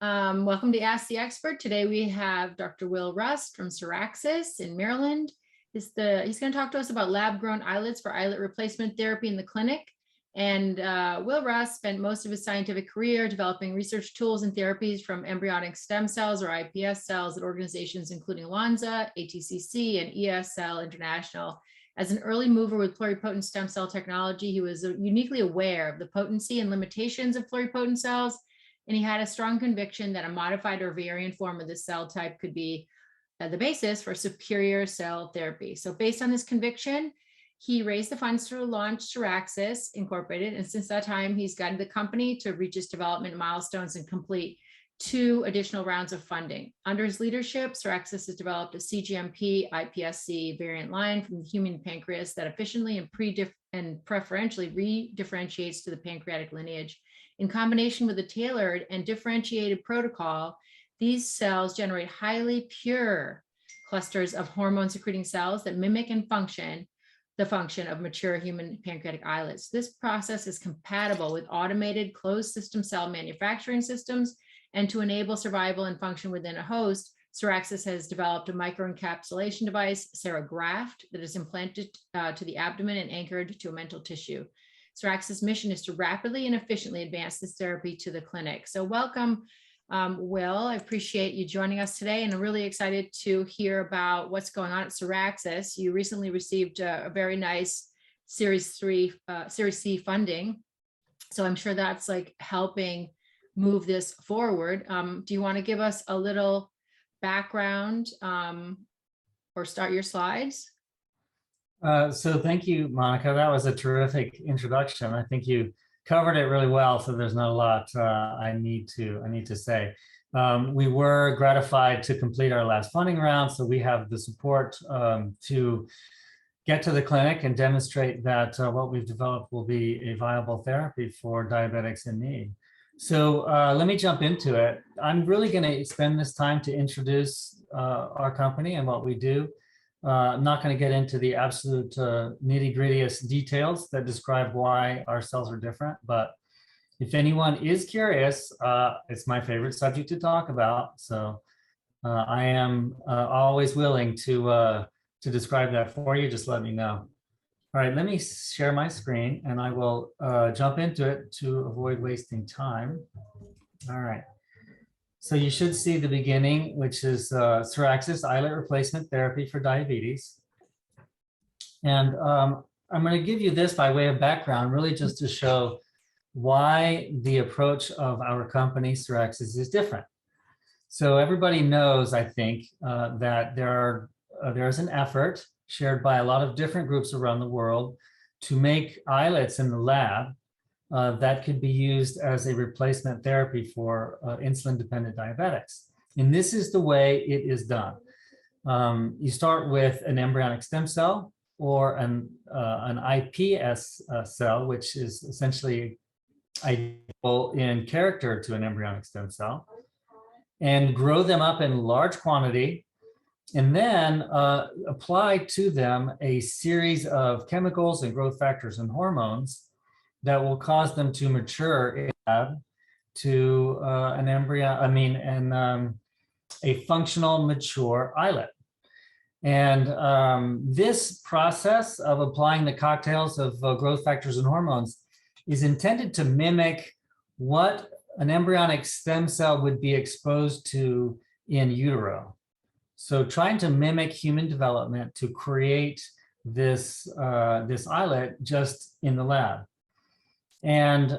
Welcome to Ask the Expert. Today we have Dr. Will Rust from Suraxis in Maryland. He's going to talk to us about lab-grown islets for islet replacement therapy in the clinic. And Will Rust spent most of his scientific career developing research tools and therapies from embryonic stem cells or iPS cells at organizations including Lonza, ATCC, and ESL International. As an early mover with pluripotent stem cell technology, he was uniquely aware of the potency and limitations of pluripotent cells, and he had a strong conviction that a modified or variant form of this cell type could be the basis for superior cell therapy. So based on this conviction, he raised the funds to launch Seraxis Incorporated. And since that time, he's guided the company to reach its development milestones and complete 2 additional rounds of funding. Under his leadership, Suraxis has developed a CGMP iPSC variant line from the human pancreas that efficiently and preferentially re-differentiates to the pancreatic lineage. In combination with a tailored and differentiated protocol, these cells generate highly pure clusters of hormone-secreting cells that mimic and the function of mature human pancreatic islets. This process is compatible with automated closed system cell manufacturing systems, and to enable survival and function within a host, Suraxis has developed a microencapsulation device, Seragraft, that is implanted to the abdomen and anchored to a mental tissue. Suraxis' mission is to rapidly and efficiently advance this therapy to the clinic. So welcome, Will. I appreciate you joining us today, and I'm really excited to hear about what's going on at Suraxis. You recently received a very nice Series C funding, so I'm sure that's like helping move this forward. Do you want to give us a little background or start your slides? So thank you, Monica. That was a terrific introduction. I think you covered it really well, so there's not a lot I need to say. We were gratified to complete our last funding round, so we have the support to get to the clinic and demonstrate that what we've developed will be a viable therapy for diabetics in need. So let me jump into it. I'm really going to spend this time to introduce our company and what we do. I'm not going to get into the absolute nitty-grittiest details that describe why our cells are different, but if anyone is curious, it's my favorite subject to talk about. So I am always willing to describe that for you. Just let me know. All right, let me share my screen and I will jump into it to avoid wasting time. All right. So you should see the beginning, which is Suraxis islet replacement therapy for diabetes. And I'm going to give you this by way of background, really just to show why the approach of our company, Suraxis, is different. So everybody knows, I think, that there's an effort shared by a lot of different groups around the world to make islets in the lab that could be used as a replacement therapy for insulin-dependent diabetics. And this is the way it is done. You start with an embryonic stem cell or an iPS cell, which is essentially identical in character to an embryonic stem cell, and grow them up in large quantity, and then apply to them a series of chemicals and growth factors and hormones that will cause them to mature to an embryo, a functional mature islet. And this process of applying the cocktails of growth factors and hormones is intended to mimic what an embryonic stem cell would be exposed to in utero. So trying to mimic human development to create this islet just in the lab. And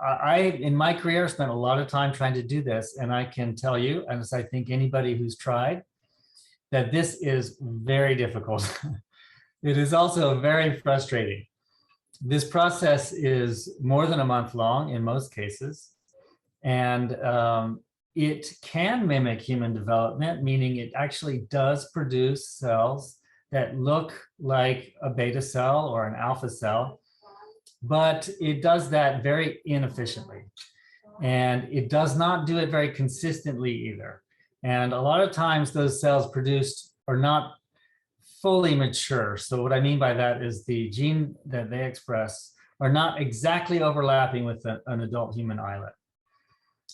I, in my career, spent a lot of time trying to do this. And I can tell you, as I think anybody who's tried, that this is very difficult. It is also very frustrating. This process is more than a month long in most cases. And it can mimic human development, meaning it actually does produce cells that look like a beta cell or an alpha cell, but it does that very inefficiently. And it does not do it very consistently either. And a lot of times those cells produced are not fully mature. So what I mean by that is the gene that they express are not exactly overlapping with an adult human islet.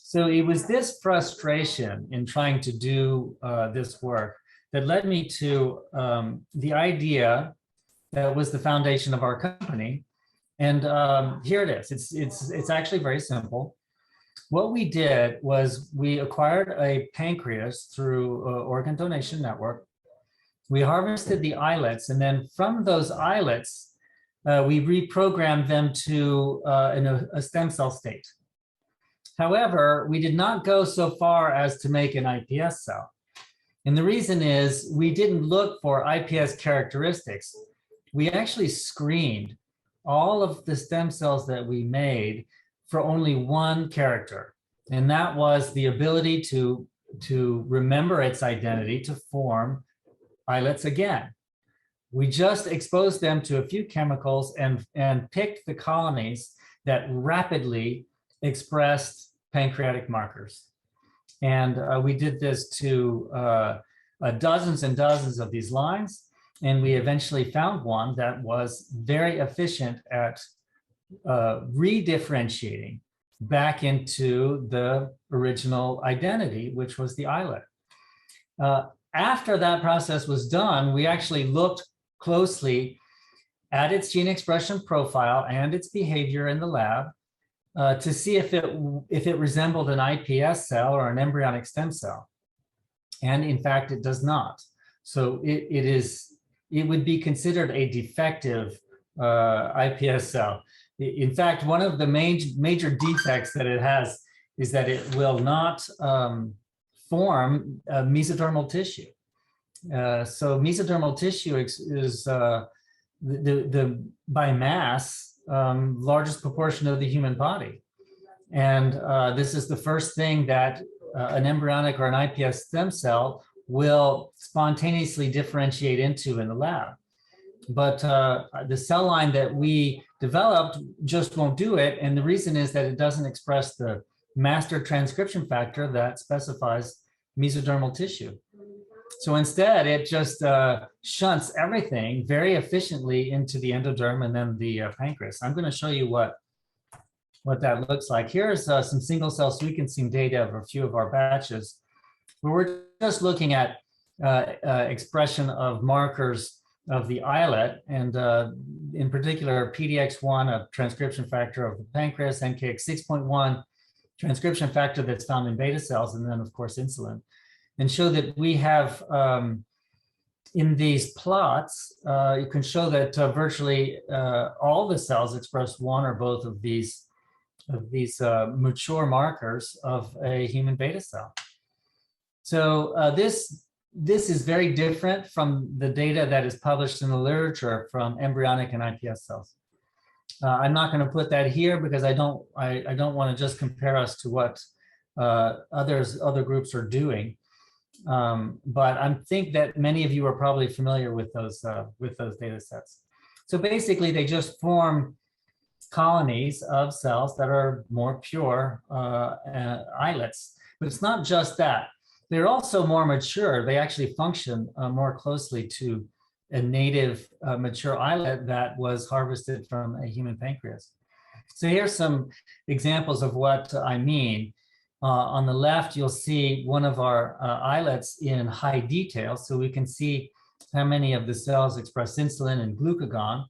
So it was this frustration in trying to do this work that led me to the idea that was the foundation of our company. And here it is. It's actually very simple. What we did was we acquired a pancreas through organ donation network. We harvested the islets, and then from those islets, we reprogrammed them to a stem cell state. However, we did not go so far as to make an iPS cell. And the reason is we didn't look for iPS characteristics. We actually screened all of the stem cells that we made for only one character. And that was the ability to remember its identity to form islets again. We just exposed them to a few chemicals and picked the colonies that rapidly expressed pancreatic markers. And we did this to dozens and dozens of these lines. And we eventually found one that was very efficient at redifferentiating back into the original identity, which was the islet. After that process was done, we actually looked closely at its gene expression profile and its behavior in the lab to see if it resembled an iPS cell or an embryonic stem cell. And in fact, it does not. So it would be considered a defective iPS cell. In fact, one of the major defects that it has is that it will not form mesodermal tissue. So mesodermal tissue is the by mass largest proportion of the human body. And this is the first thing that an embryonic or an iPS stem cell will spontaneously differentiate into in the lab. But the cell line that we developed just won't do it. And the reason is that it doesn't express the master transcription factor that specifies mesodermal tissue. So instead, it just shunts everything very efficiently into the endoderm and then the pancreas. I'm going to show you what that looks like. Here's some single cell sequencing data of a few of our batches, where we're just looking at expression of markers of the islet, and in particular, PDX1, a transcription factor of the pancreas, NKX6.1, transcription factor that's found in beta cells, and then, of course, insulin. And show that we have, in these plots, you can show that virtually all the cells express one or both of these mature markers of a human beta cell. So this is very different from the data that is published in the literature from embryonic and iPS cells. I'm not going to put that here because I don't want to just compare us to what other groups are doing. But I think that many of you are probably familiar with those data sets. So basically, they just form colonies of cells that are more pure islets. But it's not just that. They're also more mature. They actually function more closely to a native mature islet that was harvested from a human pancreas. So here's some examples of what I mean. On the left, you'll see one of our islets in high detail, so we can see how many of the cells express insulin and glucagon.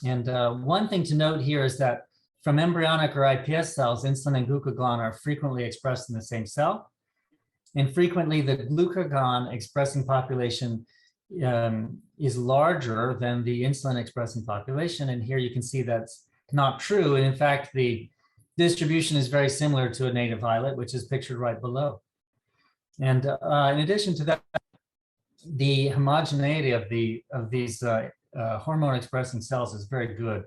And one thing to note here is that from embryonic or iPS cells, insulin and glucagon are frequently expressed in the same cell. And frequently, the glucagon expressing population is larger than the insulin expressing population. And here you can see that's not true. And in fact, the distribution is very similar to a native islet, which is pictured right below. And in addition to that, the homogeneity of these hormone-expressing cells is very good.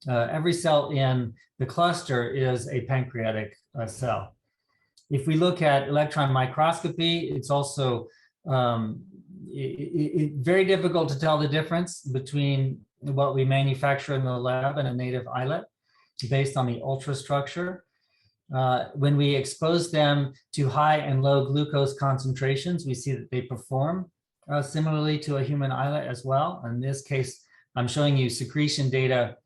Every cell in the cluster is a pancreatic cell. If we look at electron microscopy, it's also very difficult to tell the difference between what we manufacture in the lab and a native islet based on the ultrastructure. When we expose them to high and low glucose concentrations, we see that they perform similarly to a human islet as well. In this case, I'm showing you secretion data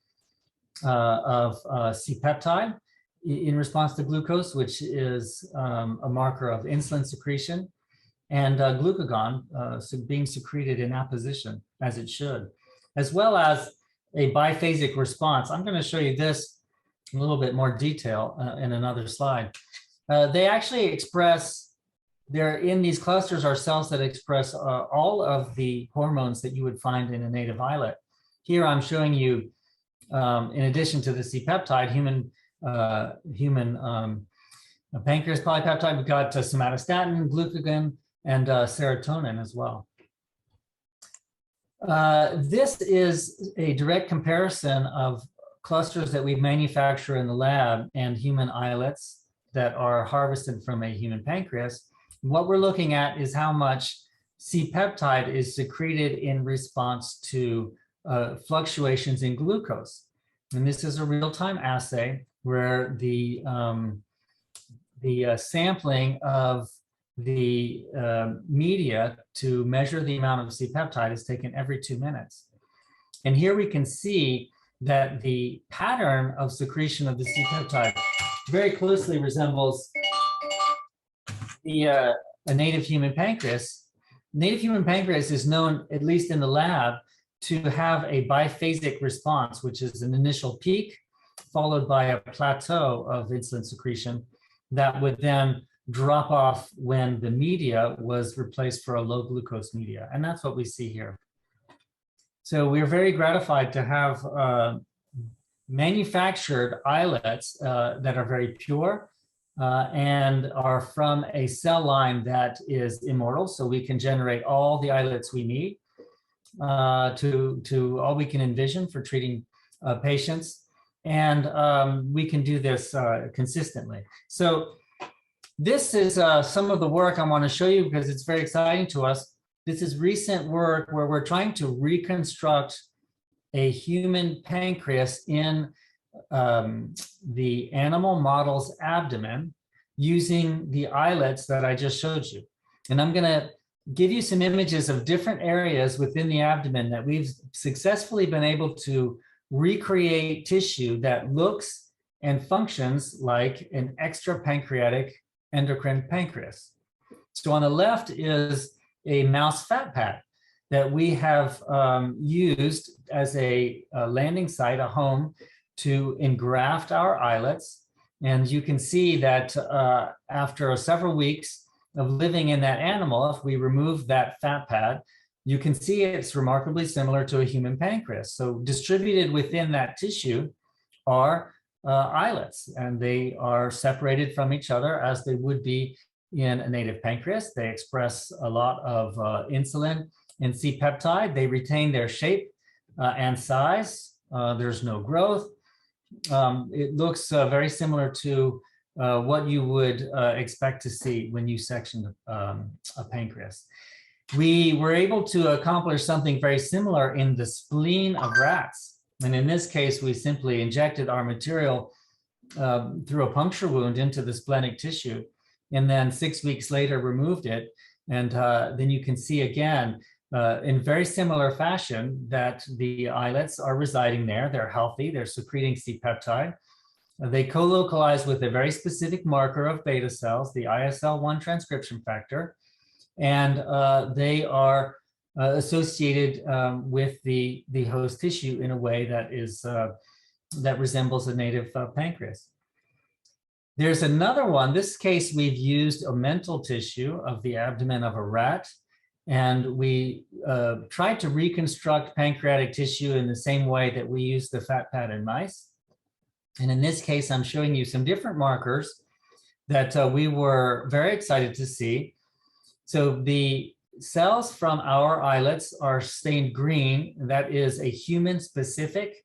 of C-peptide. in response to glucose, which is a marker of insulin secretion, and glucagon being secreted in apposition, as it should, as well as a biphasic response. I'm going to show you this in a little bit more detail in another slide. They actually express, they're in these clusters are cells that express all of the hormones that you would find in a native islet. Here I'm showing you, in addition to the C-peptide, human pancreas polypeptide, we've got somatostatin, glucagon, and serotonin as well. This is a direct comparison of clusters that we manufacture in the lab and human islets that are harvested from a human pancreas. What we're looking at is how much C-peptide is secreted in response to fluctuations in glucose. And this is a real-time assay where the sampling of the media to measure the amount of C-peptide is taken every 2 minutes. And here we can see that the pattern of secretion of the C-peptide very closely resembles a native human pancreas. Native human pancreas is known, at least in the lab, to have a biphasic response, which is an initial peak followed by a plateau of insulin secretion that would then drop off when the media was replaced for a low glucose media. And that's what we see here. So we're very gratified to have manufactured islets that are very pure and are from a cell line that is immortal. So we can generate all the islets we need to all we can envision for treating patients. And we can do this consistently. So this is some of the work I want to show you because it's very exciting to us. This is recent work where we're trying to reconstruct a human pancreas in the animal model's abdomen using the islets that I just showed you. And I'm going to give you some images of different areas within the abdomen that we've successfully been able to recreate tissue that looks and functions like an extrapancreatic endocrine pancreas. So on the left is a mouse fat pad that we have used as a landing site, a home, to engraft our islets. And you can see that after several weeks of living in that animal, if we remove that fat pad, you can see it's remarkably similar to a human pancreas. So distributed within that tissue are islets, and they are separated from each other as they would be in a native pancreas. They express a lot of insulin and C-peptide. They retain their shape and size. There's no growth. It looks very similar to what you would expect to see when you section a pancreas. We were able to accomplish something very similar in the spleen of rats. And in this case, we simply injected our material through a puncture wound into the splenic tissue, and then 6 weeks later removed it. And then you can see again, in very similar fashion, that the islets are residing there. They're healthy. They're secreting C-peptide. They co-localize with a very specific marker of beta cells, the ISL1 transcription factor. And they are associated with the host tissue in a way that is that resembles a native pancreas. There's another one. This case, we've used a mental tissue of the abdomen of a rat, and we tried to reconstruct pancreatic tissue in the same way that we use the fat pad in mice. And in this case, I'm showing you some different markers that we were very excited to see. So the cells from our islets are stained green. That is a human-specific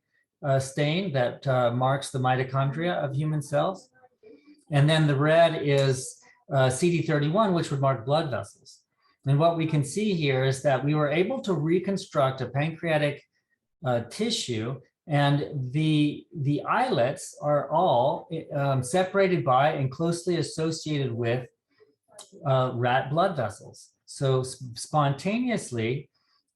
stain that marks the mitochondria of human cells. And then the red is CD31, which would mark blood vessels. And what we can see here is that we were able to reconstruct a pancreatic tissue, and the islets are all separated by and closely associated with rat blood vessels. So spontaneously,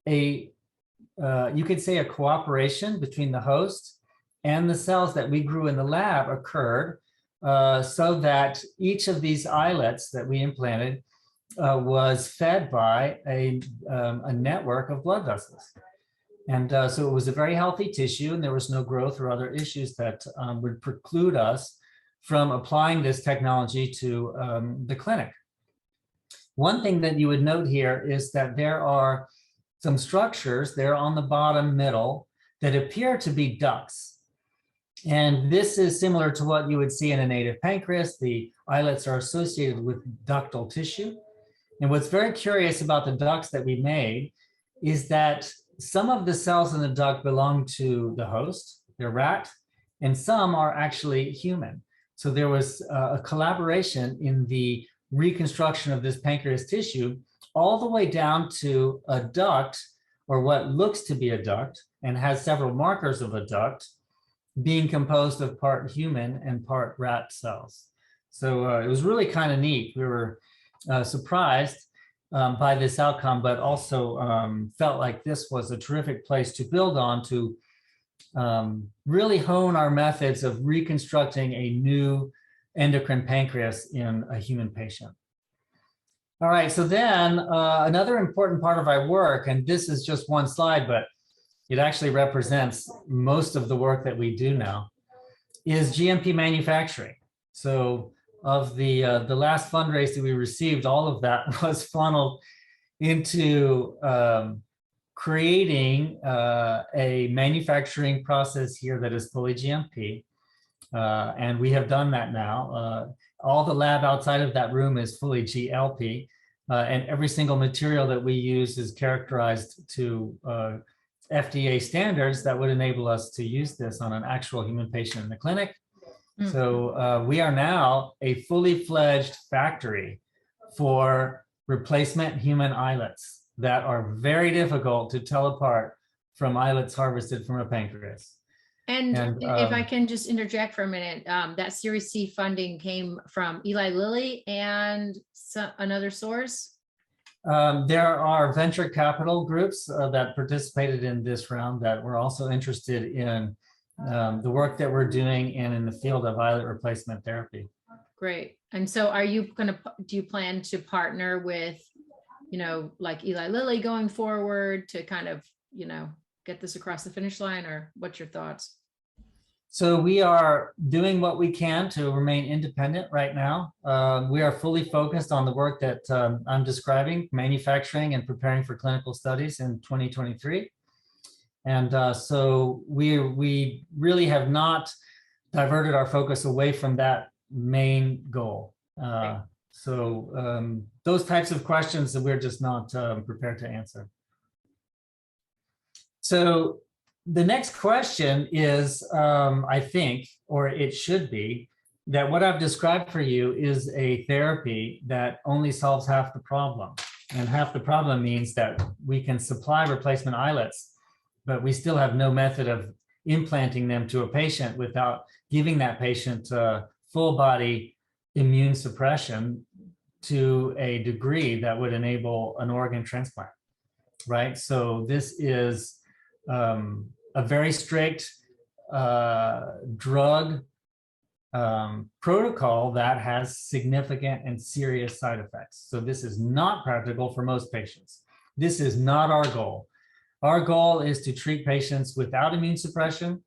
you could say a cooperation between the host and the cells that we grew in the lab occurred so that each of these islets that we implanted was fed by a network of blood vessels. And so it was a very healthy tissue, and there was no growth or other issues that would preclude us from applying this technology to the clinic. One thing that you would note here is that there are some structures there on the bottom middle that appear to be ducts. And this is similar to what you would see in a native pancreas. The islets are associated with ductal tissue. And what's very curious about the ducts that we made is that some of the cells in the duct belong to the host, they're rat, and some are actually human. So there was a collaboration in the reconstruction of this pancreas tissue all the way down to a duct, or what looks to be a duct and has several markers of a duct, being composed of part human and part rat cells. So it was really kind of neat. We were surprised by this outcome, but also felt like this was a terrific place to build on to really hone our methods of reconstructing a new endocrine pancreas in a human patient. All right, so then another important part of our work, and this is just one slide, but it actually represents most of the work that we do now, is GMP manufacturing. So of the last fundraise that we received, all of that was funneled into creating a manufacturing process here that is fully GMP. And we have done that now. All the lab outside of that room is fully GLP, and every single material that we use is characterized to FDA standards that would enable us to use this on an actual human patient in the clinic. So we are now a fully fledged factory for replacement human islets that are very difficult to tell apart from islets harvested from a pancreas. And if I can just interject for a minute, that Series C funding came from Eli Lilly and another source? There are venture capital groups that participated in this round that were also interested in the work that we're doing and in the field of islet replacement therapy. Great. And so do you plan to partner with, like Eli Lilly going forward to kind of, get this across the finish line, or what's your thoughts? So we are doing what we can to remain independent right now. We are fully focused on the work that I'm describing, manufacturing and preparing for clinical studies in 2023. And so we really have not diverted our focus away from that main goal. So those types of questions that we're just not prepared to answer. So the next question is, I think, or it should be, that what I've described for you is a therapy that only solves half the problem. And half the problem means that we can supply replacement islets, but we still have no method of implanting them to a patient without giving that patient full body immune suppression to a degree that would enable an organ transplant, right? So this is a very strict drug protocol that has significant and serious side effects. So this is not practical for most patients. This is not our goal. Our goal is to treat patients without immune suppression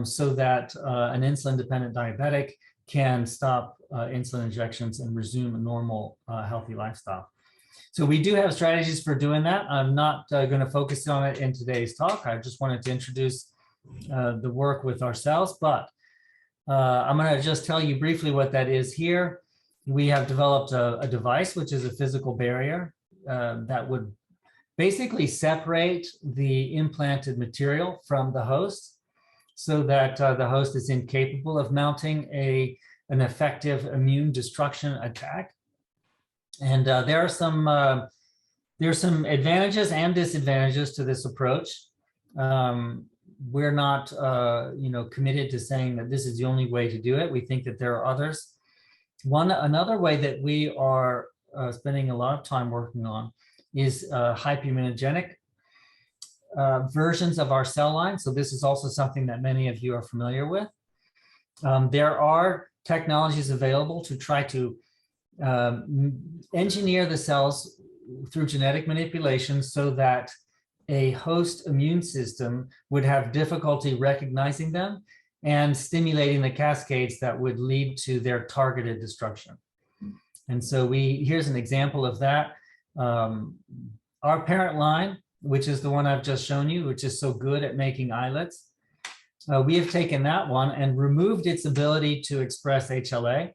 so that an insulin-dependent diabetic can stop insulin injections and resume a normal, healthy lifestyle. So we do have strategies for doing that. I'm not going to focus on it in today's talk. I just wanted to introduce the work with our cells, but I'm going to just tell you briefly what that is here. We have developed a device, which is a physical barrier that would basically separate the implanted material from the host so that the host is incapable of mounting an effective immune destruction attack. And there are some advantages and disadvantages to this approach. We're not committed to saying that this is the only way to do it. We think that there are others. Another way that we are spending a lot of time working on is hypoimmunogenic versions of our cell line. So this is also something that many of you are familiar with. There are technologies available to try to engineer the cells through genetic manipulation so that a host immune system would have difficulty recognizing them and stimulating the cascades that would lead to their targeted destruction. And so here's an example of that. Our parent line, which is the one I've just shown you, which is so good at making islets, we have taken that one and removed its ability to express HLA.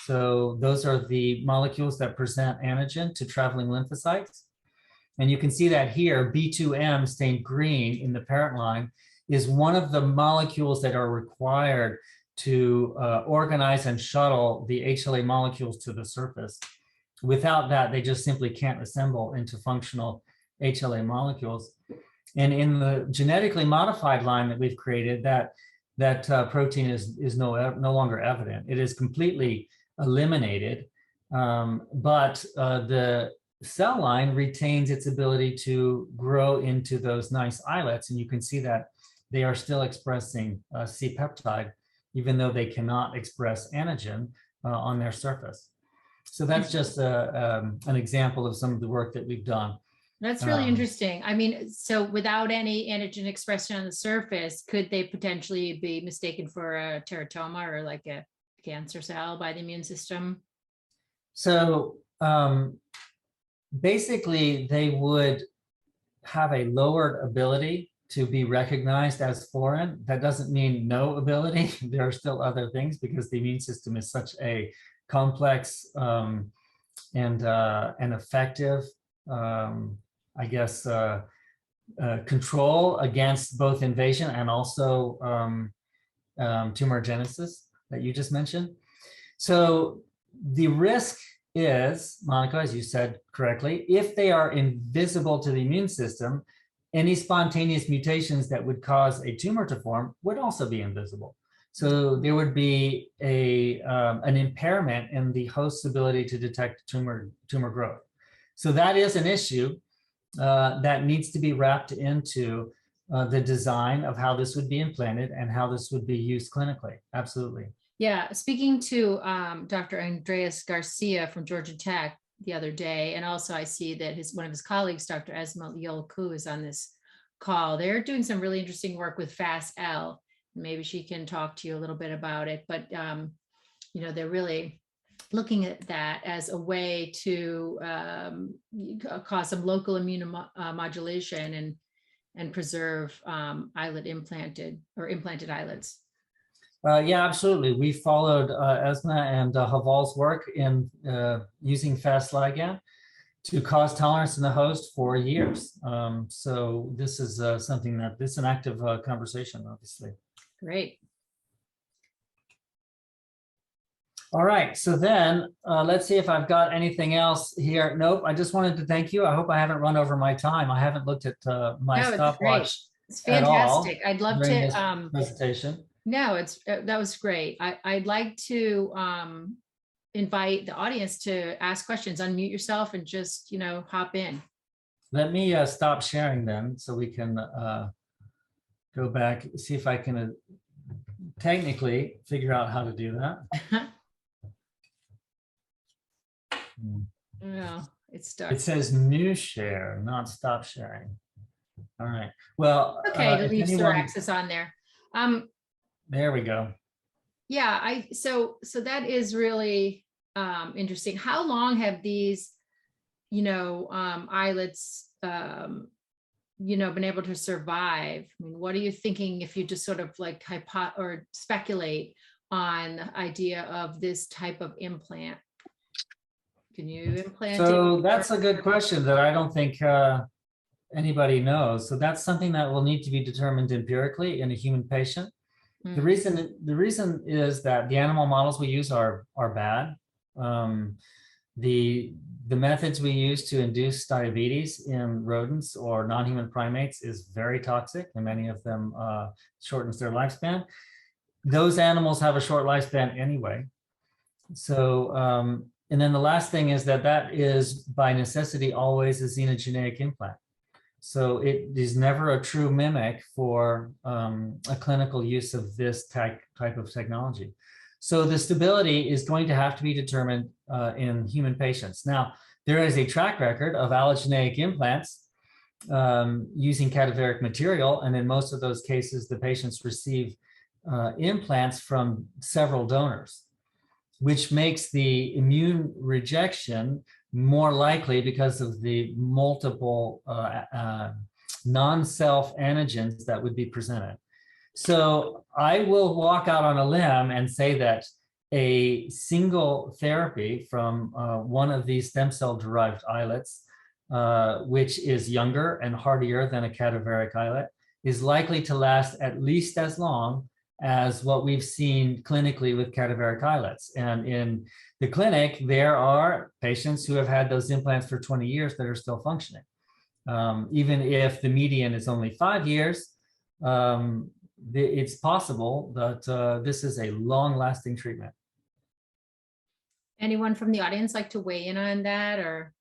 So those are the molecules that present antigen to traveling lymphocytes. And you can see that here, B2M stained green in the parent line is one of the molecules that are required to organize and shuttle the HLA molecules to the surface. Without that, they just simply can't assemble into functional HLA molecules. And in the genetically modified line that we've created, that protein is no longer evident. It is completely eliminated, but the cell line retains its ability to grow into those nice islets. And you can see that they are still expressing C-peptide, even though they cannot express antigen on their surface. So that's just an example of some of the work that we've done. That's really interesting. I mean, so without any antigen expression on the surface, could they potentially be mistaken for a teratoma or like a cancer cell by the immune system? So basically, they would have a lowered ability to be recognized as foreign. That doesn't mean no ability. There are still other things because the immune system is such a complex and effective, I guess, control against both invasion and also tumorigenesis that you just mentioned. So the risk is, Monica, as you said correctly, if they are invisible to the immune system, any spontaneous mutations that would cause a tumor to form would also be invisible. So there would be an impairment in the host's ability to detect tumor growth. So that is an issue that needs to be wrapped into the design of how this would be implanted and how this would be used clinically. Absolutely. Yeah, speaking to Dr. Andreas Garcia from Georgia Tech the other day, and also I see that one of his colleagues, Dr. Esma Yolku, is on this call. They're doing some really interesting work with FAST-L. Maybe she can talk to you a little bit about it, but they're really looking at that as a way to cause some local immunomodulation and preserve implanted islets. Yeah, absolutely. We followed Esma and Haval's work in using Fast ligand to cause tolerance in the host for years. So this is something that this is an active conversation, obviously. Great. All right, so then let's see if I've got anything else here. Nope, I just wanted to thank you. I hope I haven't run over my time. I haven't looked at my stopwatch. It's fantastic. At all I'd love during to this presentation. No, that was great. I'd like to invite the audience to ask questions. Unmute yourself and just hop in. Let me stop sharing then so we can go back, see if I can technically figure out how to do that. No, it's stuck. It says new share, not stop sharing. All right. Well, okay, to leave Suraxis on there. There we go. Yeah, so that is really interesting. How long have these, islets, been able to survive? I mean, what are you thinking if you just sort of like speculate on the idea of this type of implant? Can you implant? So that's a good question that I don't think anybody knows. So that's something that will need to be determined empirically in a human patient. Mm-hmm. The reason is that the animal models we use are bad. The methods we use to induce diabetes in rodents or non-human primates is very toxic, and many of them shortens their lifespan. Those animals have a short lifespan anyway. So, and then the last thing is that is by necessity always a xenogenetic implant. So it is never a true mimic for a clinical use of this type of technology. So the stability is going to have to be determined in human patients. Now, there is a track record of allogeneic implants using cadaveric material. And in most of those cases, the patients receive implants from several donors, which makes the immune rejection more likely because of the multiple non-self antigens that would be presented. So I will walk out on a limb and say that a single therapy from one of these stem cell derived islets, which is younger and hardier than a cadaveric islet, is likely to last at least as long as what we've seen clinically with cadaveric islets. And in the clinic, there are patients who have had those implants for 20 years that are still functioning. Even if the median is only 5 years, it's possible that this is a long-lasting treatment. Anyone from the audience like to weigh in on that? Or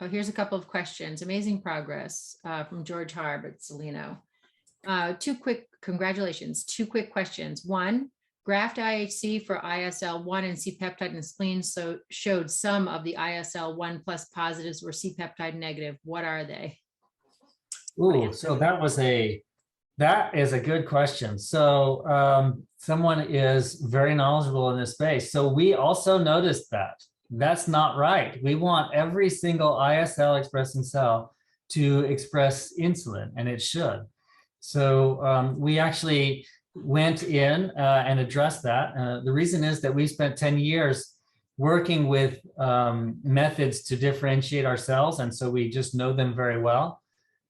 here's a couple of questions. Amazing progress from George Harb at Salino. Congratulations. 2 quick questions. 1, graft IHC for ISL1 and C-peptide in the spleen showed some of the ISL1 plus positives were C-peptide negative. What are they? Ooh, so that is a good question. So someone is very knowledgeable in this space. So we also noticed that. That's not right. We want every single ISL expressing cell to express insulin, and it should. So we actually went in and addressed that. The reason is that we spent 10 years working with methods to differentiate our cells, and so we just know them very well.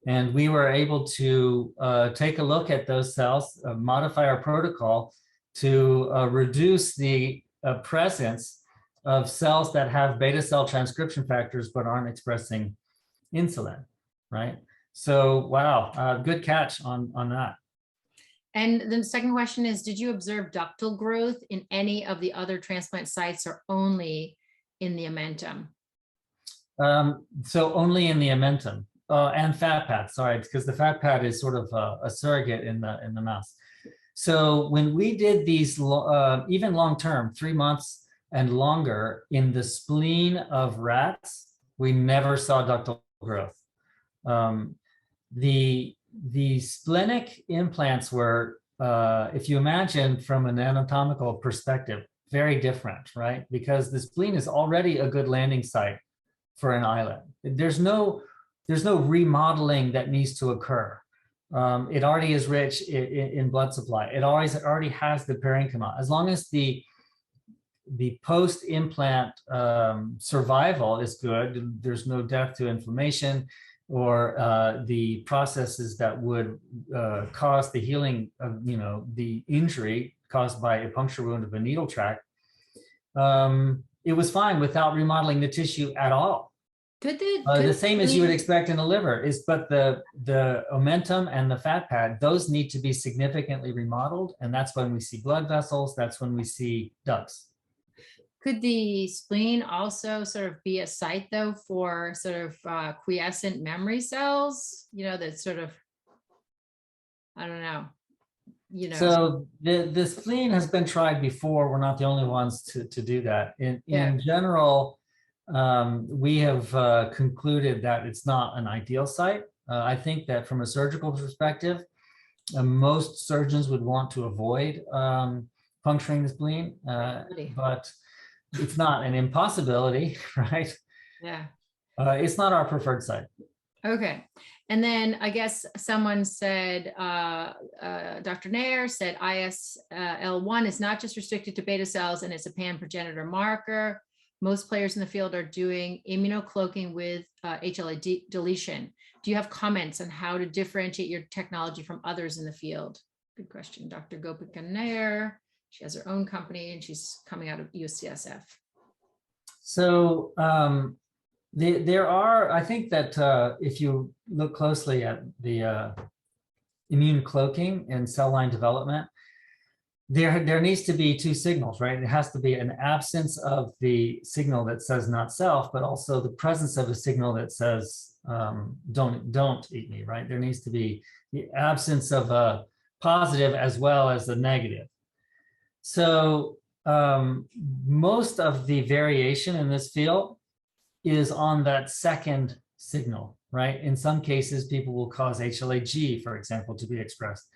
And we were able to take a look at those cells, modify our protocol to reduce the presence of cells that have beta cell transcription factors but aren't expressing insulin, right? So, wow, good catch on that. And the second question is, did you observe ductal growth in any of the other transplant sites or only in the omentum? So only in the omentum and fat pad, sorry, because the fat pad is sort of a surrogate in the mouse. So when we did these even long-term, 3 months and longer in the spleen of rats, we never saw ductal growth. The splenic implants were, if you imagine from an anatomical perspective, very different, right? Because the spleen is already a good landing site for an islet. There's no remodeling that needs to occur. It already is rich in blood supply. It already has the parenchyma. As long as the post-implant survival is good, there's no death to inflammation or the processes that would cause the healing of, the injury caused by a puncture wound of a needle tract. It was fine without remodeling the tissue at all. The same as you would expect in a liver but the omentum and the fat pad, those need to be significantly remodeled. And that's when we see blood vessels. That's when we see ducts. Could the spleen also sort of be a site, though, for sort of quiescent memory cells, that sort of, I don't know, So the spleen has been tried before. We're not the only ones to do that. In general, we have concluded that it's not an ideal site. I think that from a surgical perspective, most surgeons would want to avoid puncturing the spleen, but it's not an impossibility, right? Yeah. It's not our preferred site. Okay. And then I guess someone said, Dr. Nair said ISL1 is not just restricted to beta cells and it's a pan-progenitor marker. Most players in the field are doing immunocloaking with HLA deletion. Do you have comments on how to differentiate your technology from others in the field? Good question. Dr. Gopika Nair. She has her own company and she's coming out of UCSF. So there are, I think that if you look closely at the immune cloaking and cell line development, there needs to be 2 signals, right? It has to be an absence of the signal that says not self, but also the presence of a signal that says don't eat me, right? There needs to be the absence of a positive as well as a negative. So most of the variation in this field is on that second signal, right? In some cases, people will cause HLA-G, for example, to be expressed.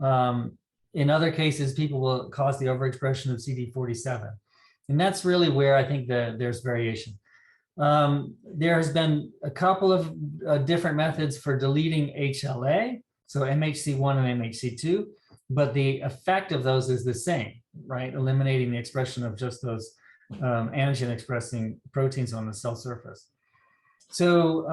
In other cases, people will cause the overexpression of CD47. And that's really where I think there's variation. There has been a couple of different methods for deleting HLA, so MHC1 and MHC2, but the effect of those is the same, right? Eliminating the expression of just those antigen-expressing proteins on the cell surface. So,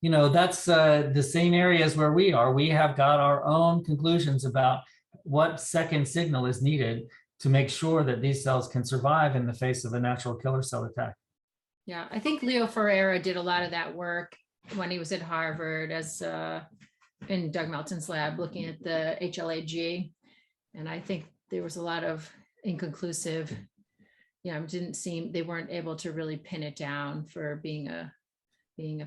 you know, that's the same areas where we are. We have got our own conclusions about what second signal is needed to make sure that these cells can survive in the face of a natural killer cell attack. Yeah, I think Leo Ferreira did a lot of that work when he was at Harvard as in Doug Melton's lab looking at the HLA-G. And I think there was a lot of inconclusive, didn't seem, they weren't able to really pin it down for being a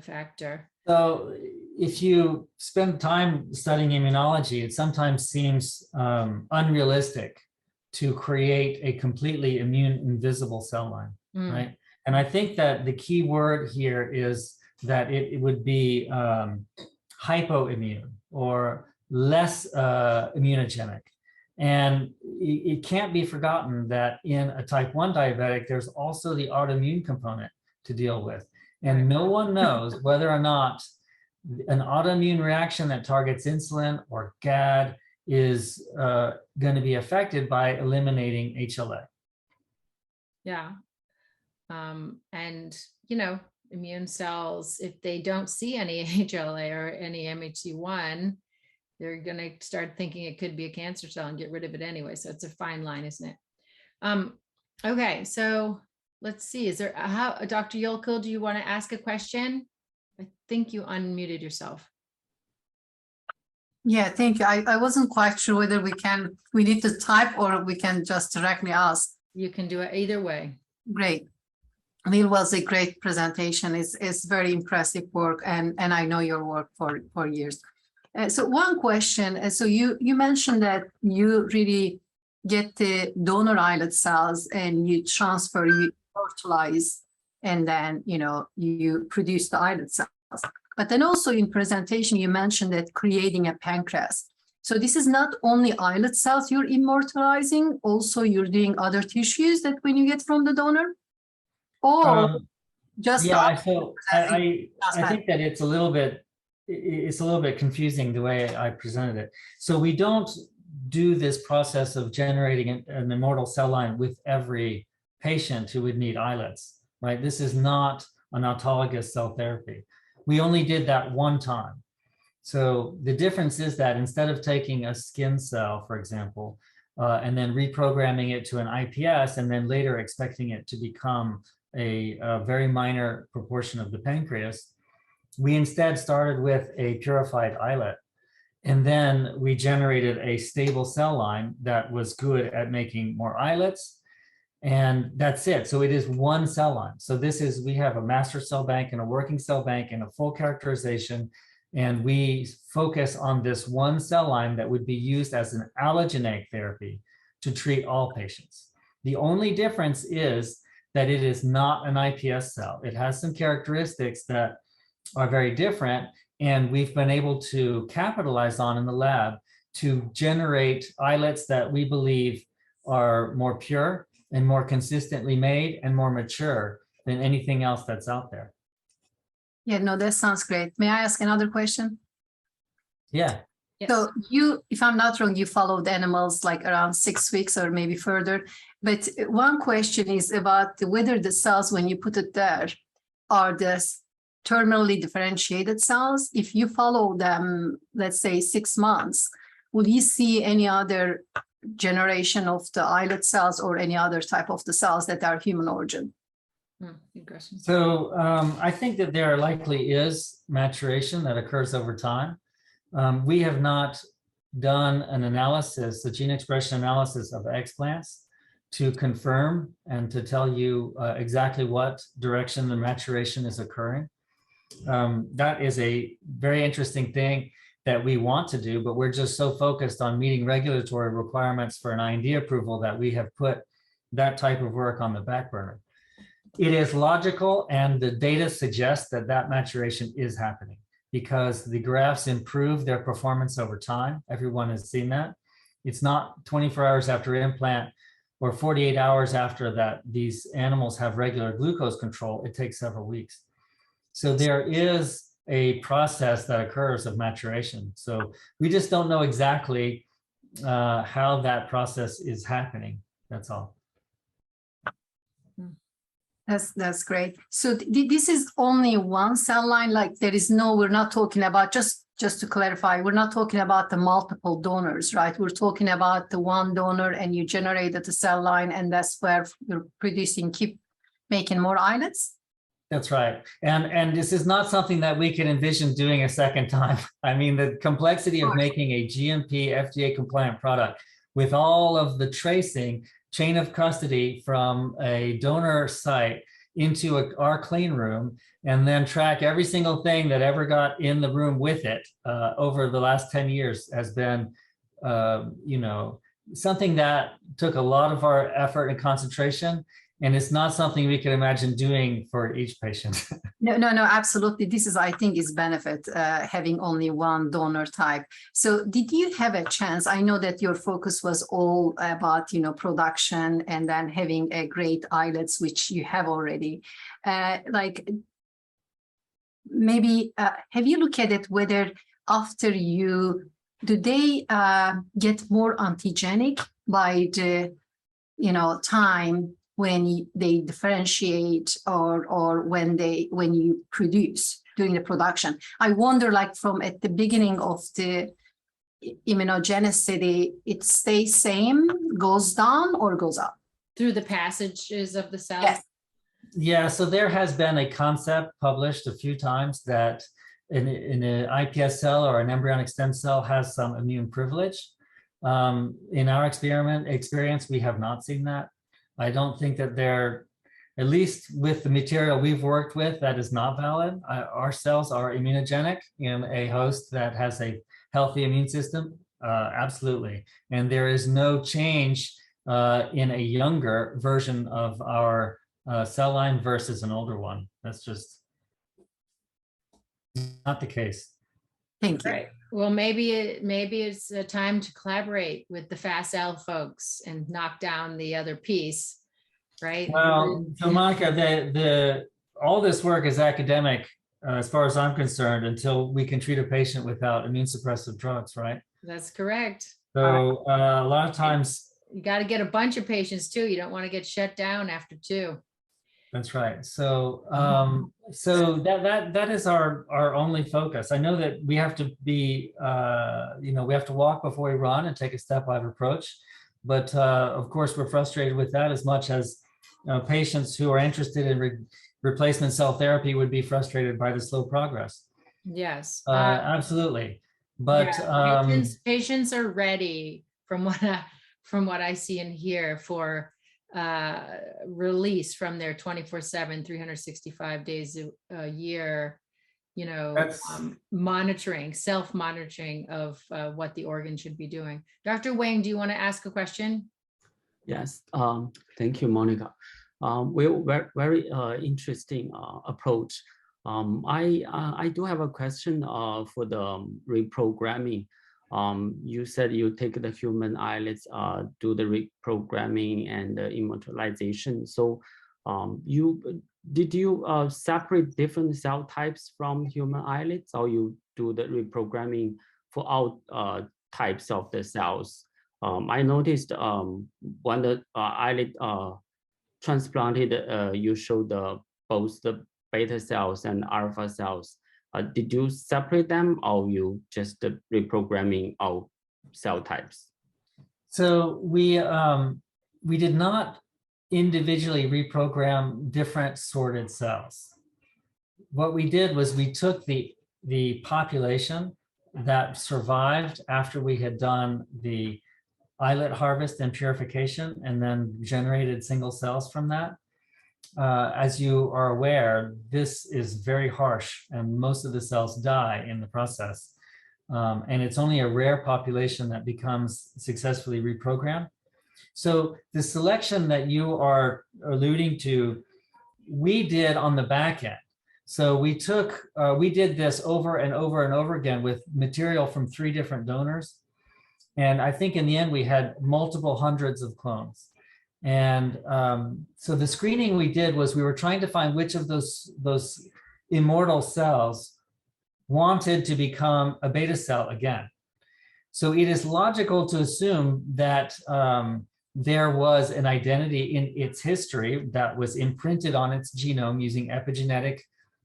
factor. So if you spend time studying immunology, it sometimes seems unrealistic to create a completely immune invisible cell line, right? And I think that the key word here is that it would be hypoimmune or less immunogenic. And it can't be forgotten that in a type 1 diabetic, there's also the autoimmune component to deal with. And no one knows whether or not an autoimmune reaction that targets insulin or GAD is going to be affected by eliminating HLA. Yeah. And, immune cells, if they don't see any HLA or any MHC1, they're going to start thinking it could be a cancer cell and get rid of it anyway. So it's a fine line, isn't it? Okay, so let's see. Is there Dr. Yolko, do you want to ask a question? I think you unmuted yourself. Yeah, thank you. I wasn't quite sure whether we need to type or we can just directly ask. You can do it either way. Great. It was a great presentation. It's very impressive work, and I know your work for years. So one question. So you mentioned that you really get the donor islet cells and you transfer, you fertilize, and then you produce the islet cells. But then also in presentation you mentioned that creating a pancreas. So this is not only islet cells you're immortalizing, also you're doing other tissues that when you get from the donor. Or just yeah, so I think that it's a little bit confusing the way I presented it. So we don't do this process of generating an immortal cell line with every patient who would need islets, right? This is not an autologous cell therapy. We only did that one time. So the difference is that instead of taking a skin cell, for example, and then reprogramming it to an iPS and then later expecting it to become a very minor proportion of the pancreas, we instead started with a purified islet. And then we generated a stable cell line that was good at making more islets. And that's it. So it is one cell line. So we have a master cell bank and a working cell bank and a full characterization. And we focus on this one cell line that would be used as an allogeneic therapy to treat all patients. The only difference is that it is not an iPS cell. It has some characteristics that are very different, and we've been able to capitalize on in the lab to generate islets that we believe are more pure and more consistently made and more mature than anything else that's out there. Yeah, no, that sounds great. May I ask another question? Yeah. Yes. So you, if I'm not wrong, you followed animals like around 6 weeks or maybe further. But one question is about whether the cells, when you put it there, are the terminally differentiated cells. If you follow them, let's say 6 months, will you see any other generation of the islet cells or any other type of the cells that are human origin? Good question. So I think that there likely is maturation that occurs over time. We have not done an analysis, a gene expression analysis of explants to confirm and to tell you exactly what direction the maturation is occurring. That is a very interesting thing. that we want to do, but we're just so focused on meeting regulatory requirements for an IND approval that we have put that type of work on the back burner. It is logical, and the data suggests that that maturation is happening because the grafts improve their performance over time. Everyone has seen that. It's not 24 hours after implant or 48 hours after that these animals have regular glucose control. It takes several weeks. So there is a process that occurs of maturation. So we just don't know exactly how that process is happening. That's all. That's great. So this is only one cell line, like there is no, we're not talking about, just to clarify, we're not talking about the multiple donors, right? We're talking about the one donor and you generated the cell line and that's where you're producing, keep making more islets? That's right. And this is not something that we can envision doing a second time. I mean, the complexity of making a GMP FDA compliant product with all of the tracing chain of custody from a donor site into our clean room, and then track every single thing that ever got in the room with it over the last 10 years has been, something that took a lot of our effort and concentration. And it's not something we can imagine doing for each patient. No, absolutely. This is, I think, is benefit having only one donor type. So did you have a chance? I know that your focus was all about, production and then having a great islets, which you have already. Maybe have you looked at it whether after do they get more antigenic by the, time when they differentiate or when you produce during the production? I wonder, like from at the beginning of the immunogenicity, it stays same, goes down or goes up? Through the passages of the cells? Yes. Yeah, so there has been a concept published a few times that in an iPS cell or an embryonic stem cell has some immune privilege. In our experience, we have not seen that. I don't think that they're, at least with the material we've worked with, that is not valid. Our cells are immunogenic in a host that has a healthy immune system, absolutely. And there is no change in a younger version of our cell line versus an older one. That's just not the case. Thank you. Right. Well, maybe it's a time to collaborate with the FastL folks and knock down the other piece, right? Well, so Monica, all this work is academic as far as I'm concerned until we can treat a patient without immune suppressive drugs, right? That's correct. So a lot of times you got to get a bunch of patients too. You don't want to get shut down after 2. That's right. So that is our only focus. I know that we have to be, we have to walk before we run and take a stepwise approach. But of course, we're frustrated with that as much as patients who are interested in replacement cell therapy would be frustrated by the slow progress. Yes, absolutely. But yeah, patients are ready from what I see and hear for release from their 24/7, 365 days a year, monitoring, self-monitoring of what the organ should be doing. Dr. Wang, do you want to ask a question? Yes, thank you, Monica. Very interesting approach. I do have a question for the reprogramming. You said you take the human islets, do the reprogramming and the immortalization. So did you separate different cell types from human islets, or you do the reprogramming for all types of the cells? I noticed when the islet transplanted, you showed both the beta cells and alpha cells. Did you separate them, or you just reprogramming all cell types? So we did not individually reprogram different sorted cells. What we did was we took the population that survived after we had done the islet harvest and purification and then generated single cells from that. As you are aware, this is very harsh and most of the cells die in the process. And it's only a rare population that becomes successfully reprogrammed. So the selection that you are alluding to, we did on the back end. So we did this over and over and over again with material from 3 different donors. And I think in the end, we had multiple hundreds of clones. And so the screening we did was we were trying to find which of those immortal cells wanted to become a beta cell again. So it is logical to assume that there was an identity in its history that was imprinted on its genome using epigenetic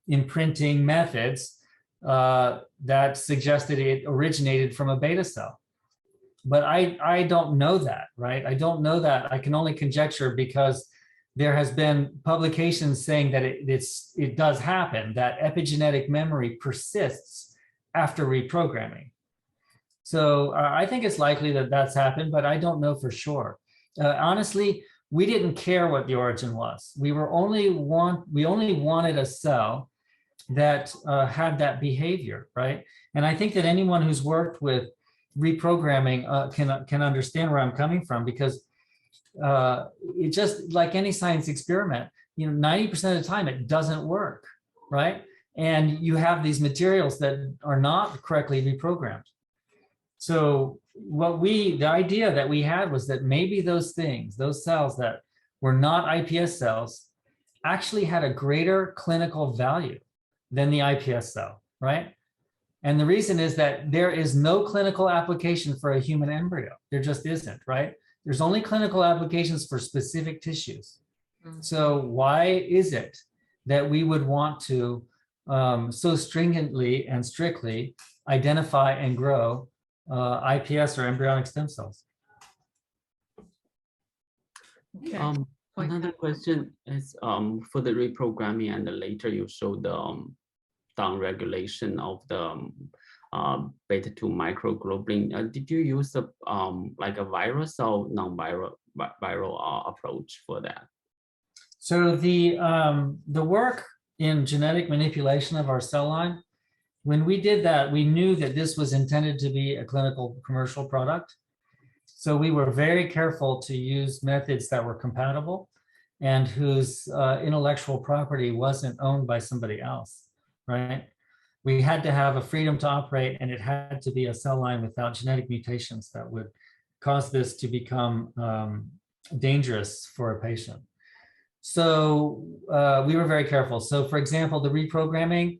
imprinting methods that suggested it originated from a beta cell. But I don't know that, right? I don't know that. I can only conjecture because there has been publications saying that it does happen, that epigenetic memory persists after reprogramming. So I think it's likely that that's happened, but I don't know for sure. Honestly, we didn't care what the origin was. We only wanted a cell that had that behavior, right? And I think that anyone who's worked with reprogramming can understand where I'm coming from, because it just like any science experiment, 90% of the time it doesn't work, right? And you have these materials that are not correctly reprogrammed. So the idea that we had was that maybe those cells that were not iPS cells actually had a greater clinical value than the iPS cell, right? And the reason is that there is no clinical application for a human embryo. There just isn't, right? There's only clinical applications for specific tissues. So why is it that we would want to so stringently and strictly identify and grow iPS or embryonic stem cells? Okay. Another question is for the reprogramming, and later you showed the downregulation of the beta-2 microglobulin. Did you use like a virus or non-viral approach for that? So the work in genetic manipulation of our cell line, when we did that, we knew that this was intended to be a clinical commercial product. So we were very careful to use methods that were compatible and whose intellectual property wasn't owned by somebody else, right? We had to have a freedom to operate, and it had to be a cell line without genetic mutations that would cause this to become dangerous for a patient. So we were very careful. So for example, the reprogramming,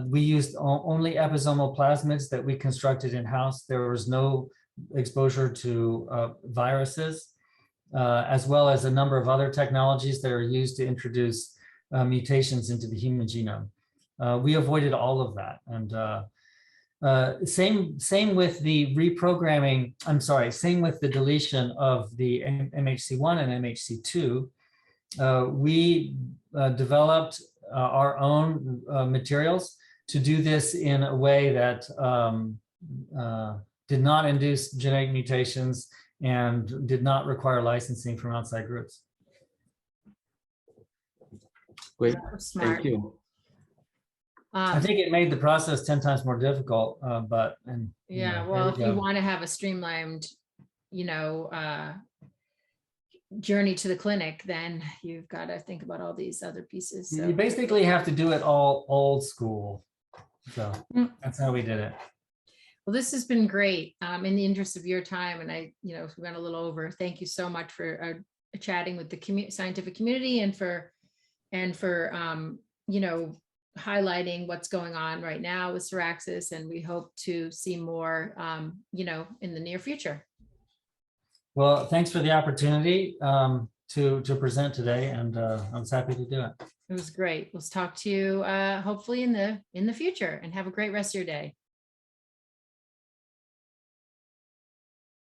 we used only episomal plasmids that we constructed in-house. There was no exposure to viruses, as well as a number of other technologies that are used to introduce mutations into the human genome. We avoided all of that. And same with the reprogramming, same with the deletion of the MHC1 and MHC2. We developed our own materials to do this in a way that did not induce genetic mutations and did not require licensing from outside groups. Great, Smart. thank you. I think it made the process 10 times more difficult, but yeah, well, if you want to have a streamlined, journey to the clinic, then you've got to think about all these other pieces. So you basically have to do it all old school. So that's how we did it. well, this has been great. In the interest of your time, and we went a little over. Thank you so much for chatting with the scientific community and for highlighting what's going on right now with Suraxis, and we hope to see more, in the near future. Well, thanks for the opportunity to present today, and I was happy to do it. It was great. We'll talk to you hopefully in the future, and have a great rest of your day.